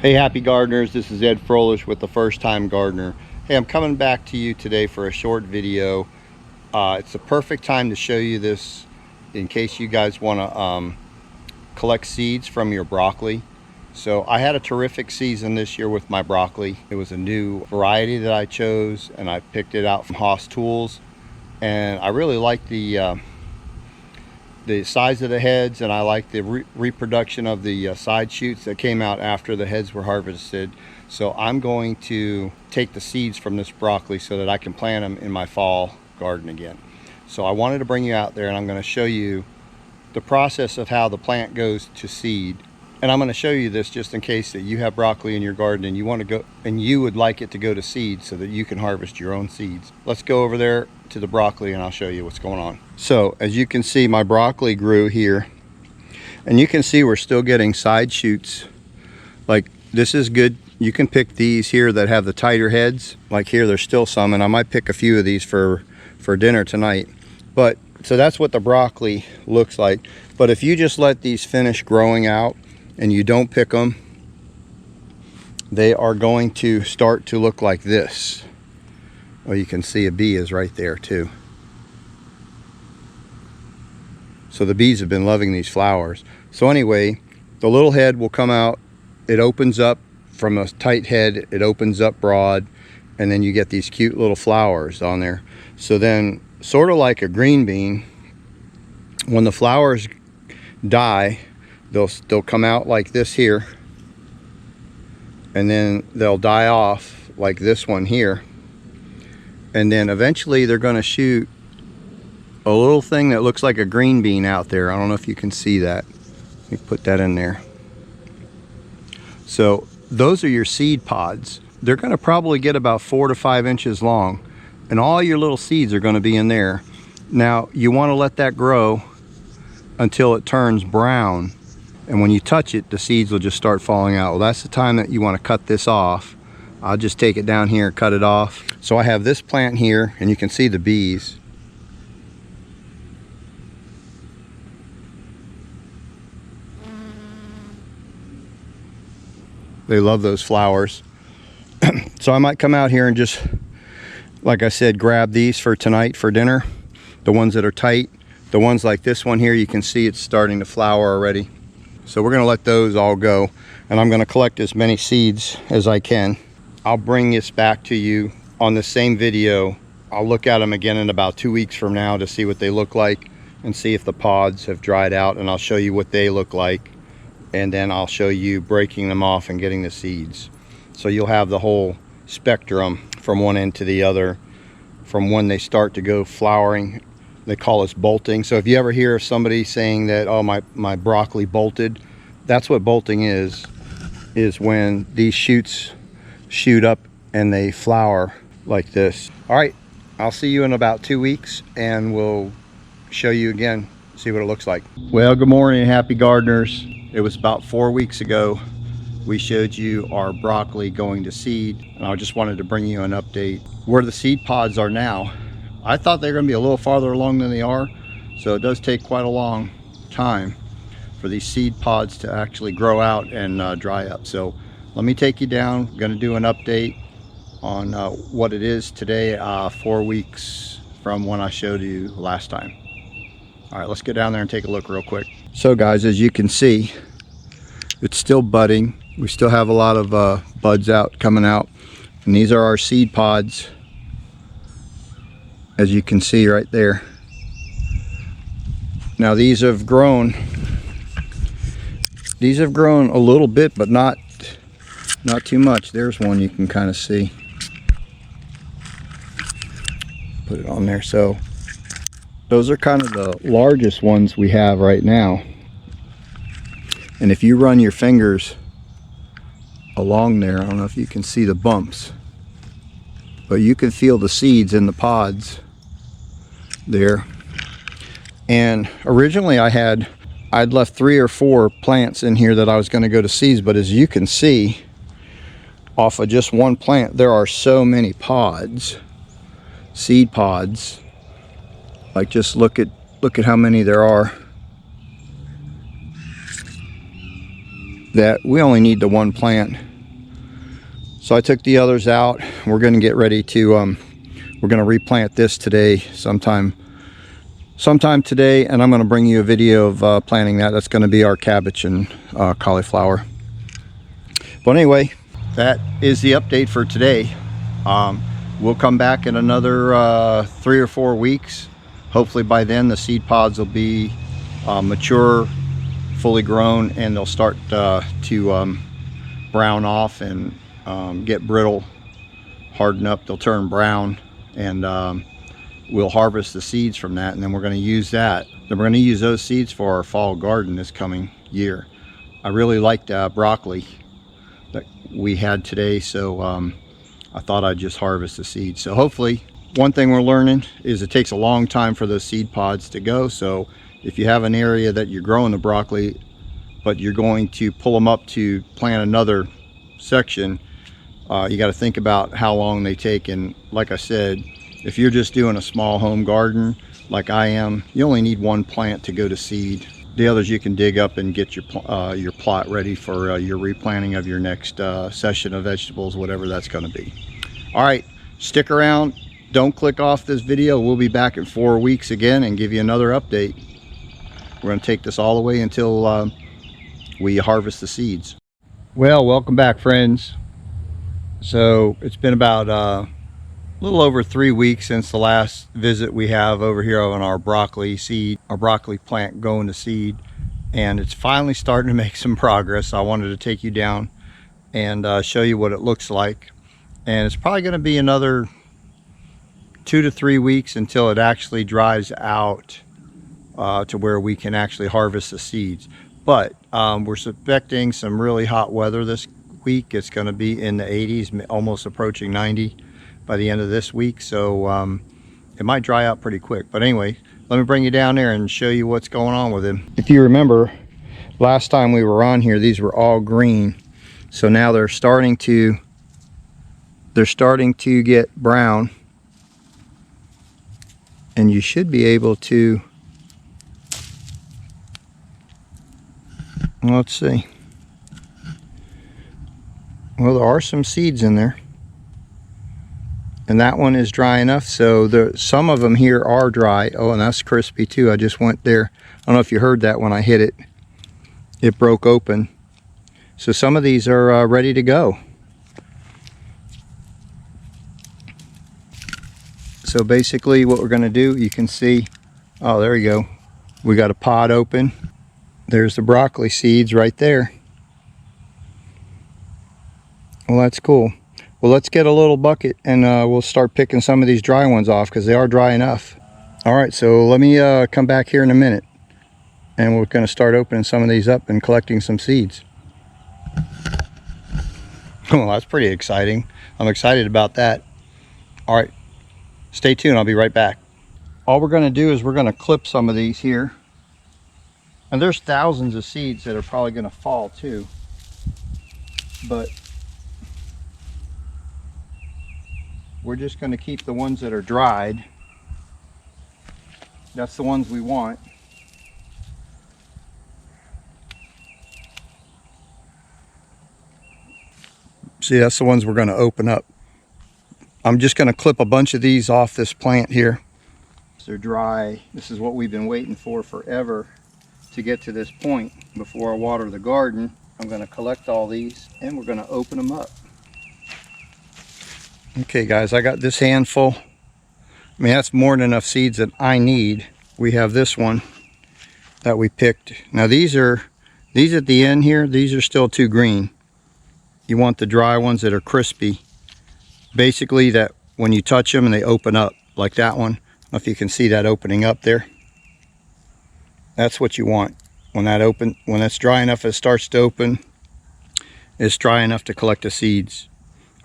Hey happy gardeners, this is Ed Froelich with the First Time Gardener. Hey, I'm coming back to you today for a short video. It's the perfect time to show you this in case you guys want to collect seeds from your broccoli. So I had a terrific season this year with my broccoli. It was a new variety that I chose and I picked it out from Haas Tools, and I really liked the size of the heads, and I like the reproduction of the side shoots that came out after the heads were harvested. So I'm going to take the seeds from this broccoli so that I can plant them in my fall garden again. So I wanted to bring you out there, and I'm going to show you the process of how the plant goes to seed. And I'm going to show you this just in case that you have broccoli in your garden and you want to go and you would like it to go to seed so that you can harvest your own seeds. Let's go over there to the broccoli and I'll show you what's going on. So as you can see, my broccoli grew here, and you can see we're still getting side shoots. Like, this is good. You can pick these here that have the tighter heads. Like here, there's still some, and I might pick a few of these for dinner tonight. But so that's what the broccoli looks like. But if you just let these finish growing out and you don't pick them, they are going to start to look like this. Well, you can see a bee is right there too. So the bees have been loving these flowers. So anyway, the little head will come out. It opens up from a tight head, it opens up broad, and then you get these cute little flowers on there. So then, sort of like a green bean, when the flowers die, they'll come out like this here, and then they'll die off like this one here, and then eventually they're going to shoot a little thing that looks like a green bean out there. I don't know if you can see that. Let me put that in there. So those are your seed pods. They're going to probably get about 4 to 5 inches long, and all your little seeds are going to be in there. Now you want to let that grow until it turns brown, and when you touch it, the seeds will just start falling out. Well, that's the time that you want to cut this off. I'll just take it down here and cut it off. So I have this plant here, and you can see the bees. They love those flowers. So I might come out here and just, like I said, grab these for tonight for dinner. The ones that are tight. The ones like this one here, you can see it's starting to flower already. So we're going to let those all go, and I'm going to collect as many seeds as I can. I'll bring this back to you on the same video. I'll look at them again in about 2 weeks from now to see what they look like and see if the pods have dried out, and I'll show you what they look like, and then I'll show you breaking them off and getting the seeds. So you'll have the whole spectrum from one end to the other, from when they start to go flowering. They call this bolting. So if you ever hear of somebody saying that, oh, my broccoli bolted, that's what bolting is when these shoots shoot up and they flower like this. All right, I'll see you in about 2 weeks, and we'll show you again, see what it looks like. Well, good morning, happy gardeners. It was about 4 weeks ago we showed you our broccoli going to seed, and I just wanted to bring you an update where the seed pods are now. I thought they were going to be a little farther along than they are, so it does take quite a long time for these seed pods to actually grow out and dry up. So let me take you down. I'm going to do an update on what it is today, 4 weeks from when I showed you last time. All right, let's get down there and take a look real quick. So guys, as you can see, it's still budding. We still have a lot of buds out coming out, and these are our seed pods, as you can see right there. Now these have grown a little bit, but not too much. There's one you can kind of see. Put it on there. So those are kind of the largest ones we have right now. And if you run your fingers along there, I don't know if you can see the bumps, but you can feel the seeds in the pods there. And originally I'd left 3 or 4 plants in here that I was going to go to seeds, but as you can see, off of just one plant there are so many pods, seed pods. Like, just look at how many there are. that we only need the one plant So I took the others out. We're going to get ready to, we're going to replant this today sometime today, and I'm going to bring you a video of planting that. That's going to be our cabbage and cauliflower. But anyway, that is the update for today. We'll come back in another 3 or 4 weeks. Hopefully by then the seed pods will be mature, fully grown, and they'll start to brown off and get brittle, harden up. They'll turn brown, and we'll harvest the seeds from that, and then we're going to use that. Then we're going to use those seeds for our fall garden this coming year. I really liked broccoli that we had today, so I thought I'd just harvest the seeds. So hopefully, one thing we're learning is it takes a long time for those seed pods to go. So if you have an area that you're growing the broccoli, but you're going to pull them up to plant another section, you got to think about how long they take. And like I said, if you're just doing a small home garden like I am, you only need one plant to go to seed. The others you can dig up and get your plot ready for your replanting of your next session of vegetables, whatever that's going to be. All right, stick around. Don't click off this video. We'll be back in 4 weeks again and give you another update. We're going to take this all the way until we harvest the seeds. Well, welcome back, friends. So it's been about a little over 3 weeks since the last visit we have over here on our broccoli plant going to seed, and it's finally starting to make some progress. I wanted to take you down and show you what it looks like, and it's probably going to be another 2 to 3 weeks until it actually dries out to where we can actually harvest the seeds. But we're expecting some really hot weather this week. It's going to be in the 80s, almost approaching 90 by the end of this week, so it might dry out pretty quick. But anyway, let me bring you down there and show you what's going on with him. If you remember, last time we were on here, these were all green. So now they're starting to get brown, and you should be able to, let's see. Well, there are some seeds in there. And that one is dry enough, so some of them here are dry. Oh, and that's crispy too. I just went there. I don't know if you heard that when I hit it. It broke open. So some of these are ready to go. So basically what we're going to do, you can see, oh, there you go. We got a pod open. There's the broccoli seeds right there. Well, that's cool. Well, let's get a little bucket and we'll start picking some of these dry ones off because they are dry enough. All right, so let me come back here in a minute, and we're going to start opening some of these up and collecting some seeds. Well, that's pretty exciting. I'm excited about that. All right, stay tuned. I'll be right back. All we're going to do is we're going to clip some of these here. And there's thousands of seeds that are probably going to fall too. But we're just going to keep the ones that are dried. That's the ones we want. See, that's the ones we're going to open up. I'm just going to clip a bunch of these off this plant here. They're dry. This is what we've been waiting for forever to get to this point. Before I water the garden, I'm going to collect all these and we're going to open them up. Okay guys, I got this handful. I mean, that's more than enough seeds that I need. We have this one that we picked. Now these at the end here, these are still too green. You want the dry ones that are crispy. Basically that when you touch them and they open up, like that one. I don't know if you can see that opening up there. That's what you want. When that's dry enough, it starts to open. It's dry enough to collect the seeds.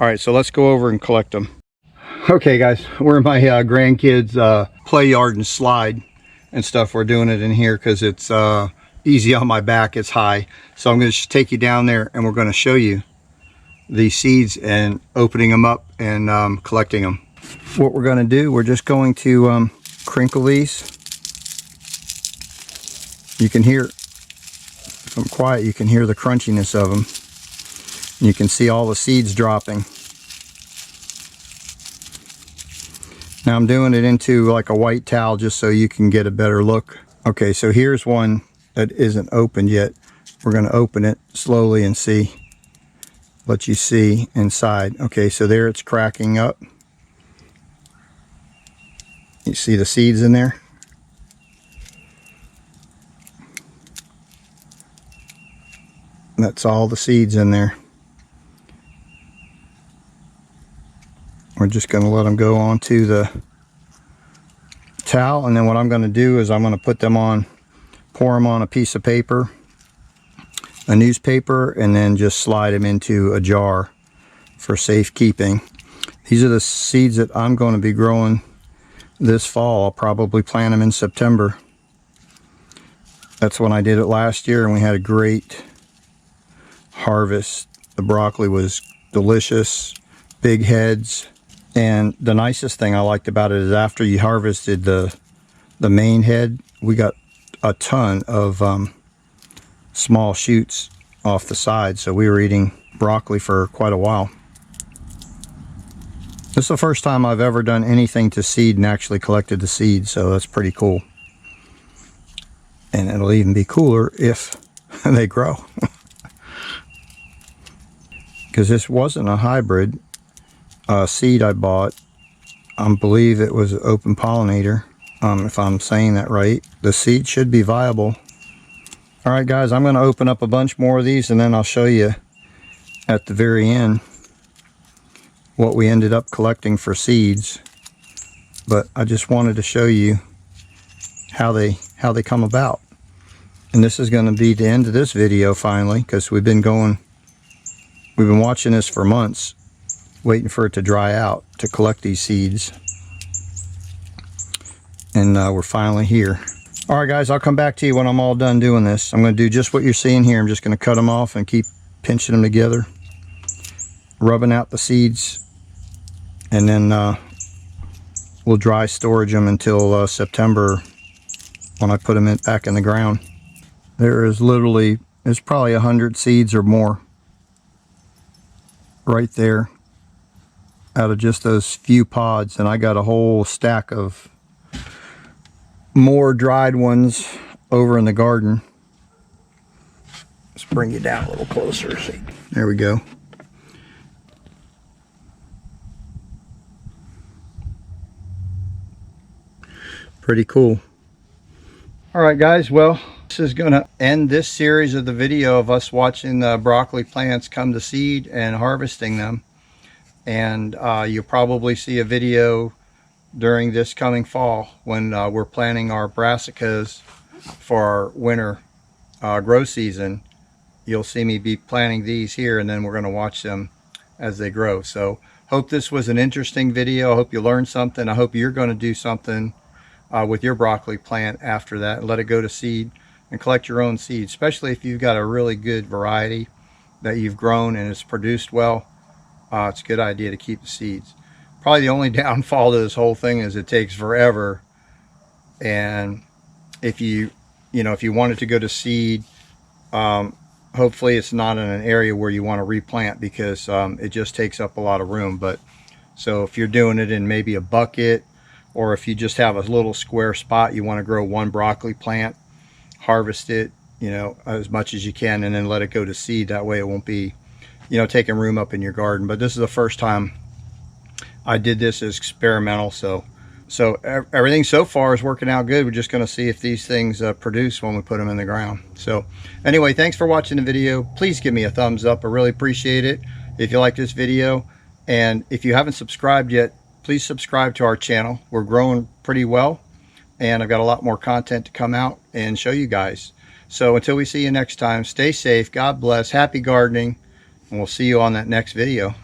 All right, so let's go over and collect them. Okay guys, we're in my grandkids play yard and slide and stuff. We're doing it in here because it's easy on my back. It's high. So I'm going to take you down there and we're going to show you the seeds and opening them up and collecting them. What we're going to do, we're just going to crinkle these. You can hear, if I'm quiet, you can hear the crunchiness of them. You can see all the seeds dropping. Now I'm doing it into like a white towel just so you can get a better look. Okay, so here's one that isn't opened yet. We're going to open it slowly and see, let you see inside. Okay, so there it's cracking up. You see the seeds in there? That's all the seeds in there. We're just going to let them go onto the towel, and then what I'm going to do is I'm going to put them on, pour them on a piece of paper, a newspaper, and then just slide them into a jar for safekeeping. These are the seeds that I'm going to be growing this fall. I'll probably plant them in September. That's when I did it last year, and we had a great harvest. The broccoli was delicious, big heads. And the nicest thing I liked about it is after you harvested the main head, we got a ton of small shoots off the side. So we were eating broccoli for quite a while. This is the first time I've ever done anything to seed and actually collected the seeds, so that's pretty cool. And it'll even be cooler if they grow. Because this wasn't a hybrid seed I bought. I believe it was an open pollinator, if I'm saying that right. The seed should be viable. All right, guys, I'm going to open up a bunch more of these, and then I'll show you at the very end what we ended up collecting for seeds. But I just wanted to show you how they come about. And this is going to be the end of this video finally, because we've been watching this for months, waiting for it to dry out to collect these seeds. And we're finally here. All right, guys, I'll come back to you when I'm all done doing this. I'm going to do just what you're seeing here. I'm just going to cut them off and keep pinching them together, rubbing out the seeds, and then we'll dry storage them until September when I put them back in the ground. There's probably 100 seeds or more right there out of just those few pods, and I got a whole stack of more dried ones over in the garden. Let's bring you down a little closer. See, there we go. Pretty cool. All right, guys, well, this is going to end this series of the video of us watching the broccoli plants come to seed and harvesting them. And you'll probably see a video during this coming fall when we're planting our brassicas for our winter grow season. You'll see me be planting these here, and then we're going to watch them as they grow. So hope this was an interesting video. I hope you learned something. I hope you're going to do something with your broccoli plant after that and let it go to seed and collect your own seeds, especially if you've got a really good variety that you've grown and it's produced well. It's a good idea to keep the seeds. Probably the only downfall to this whole thing is it takes forever. And if you want it to go to seed, hopefully it's not in an area where you want to replant, because it just takes up a lot of room. But so if you're doing it in maybe a bucket, or if you just have a little square spot, you want to grow one broccoli plant, harvest it, as much as you can, and then let it go to seed. That way it won't be taking room up in your garden. But this is the first time I did this as experimental, so everything so far is working out good. We're just going to see if these things produce when we put them in the ground. So anyway, thanks for watching the video. Please give me a thumbs up. I really appreciate it if you like this video. And if you haven't subscribed yet, please subscribe to our channel. We're growing pretty well, and I've got a lot more content to come out and show you guys. So until we see you next time, stay safe, God bless, happy gardening, and we'll see you on that next video.